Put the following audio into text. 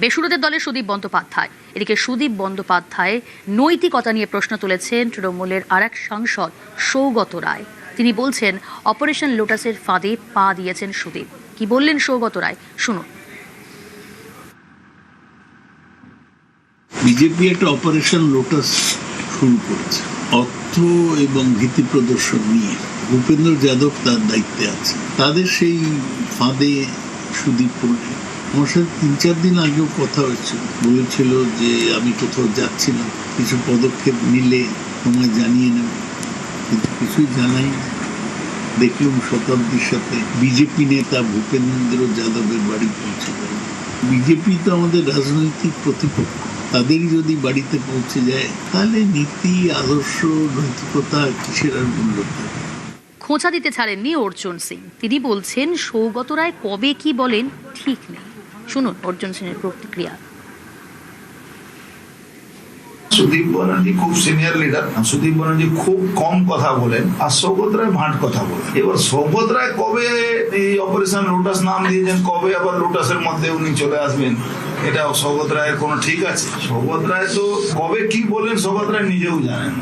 বেসুরদের দলে সুদীপ বন্দ্যোপাধ্যায়। এদিকে সুদীপ বন্দ্যোপাধ্যায় নৈতিকতা নিয়ে প্রশ্ন তুলেছেন তৃণমূলের আরেক সাংসদ সৌগত রায়। তিনি বলছেন অপারেশন লোটাসের ফাঁদে পা দিয়েছেন সুদীপ। কি বললেন সৌগত রায়, শুনুন। বিজেপি একটা অপারেশন লোটাস শুরু করেছে অর্থ এবং ভীতি প্রদর্শন নিয়ে। ভূপেন্দ্র যাদব তার দায়িত্বে আছে, তাদের সেই ফাঁদে সুদীপ পড়ে। আমার সাথে 3-4 দিন আগেও কথা হয়েছিল, বলেছিল যে আমি কোথাও যাচ্ছি না, কিছু পদক্ষেপ নিলে তোমায় জানিয়ে নেব, কিন্তু কিছুই জানাই। দেখলাম শতাব্দীর সাথে বিজেপি নেতা ভূপেন্দ্র যাদবের বাড়ি পৌঁছে গেল। বিজেপি তো আমাদের রাজনৈতিক প্রতিপক্ষ, তাদেরই যদি বাড়িতে পৌঁছে যায় তাহলে নীতি, আদর্শ, নৈতিকতা কিসের আর মূল্য থাকে। খোঁচা দিতে ছাড়েননি অর্জুন সিং। তিনি বলছেন সৌগত রায় কবে কি বলেন ঠিক নেই। শুনুন অর্জুন সিংয়ের প্রতিক্রিয়া। সুদীপ ব্যানার্জি খুব সিনিয়র লিডার, সুদীপ ব্যানার্জি খুব কম কথা বলেন আর সৌগত রায় ভাট কথা বলেন। এবার সৌগত রায় কবে এই অপারেশন লোটাস নাম দিয়েছেন, কবে আবার লোটাসের মধ্যে উনি চলে আসবেন, এটা সৌগত রায়ের কোনো ঠিক আছে? সৌগত রায় তো কবে কি বলেন সৌগত রায় নিজেও জানেন।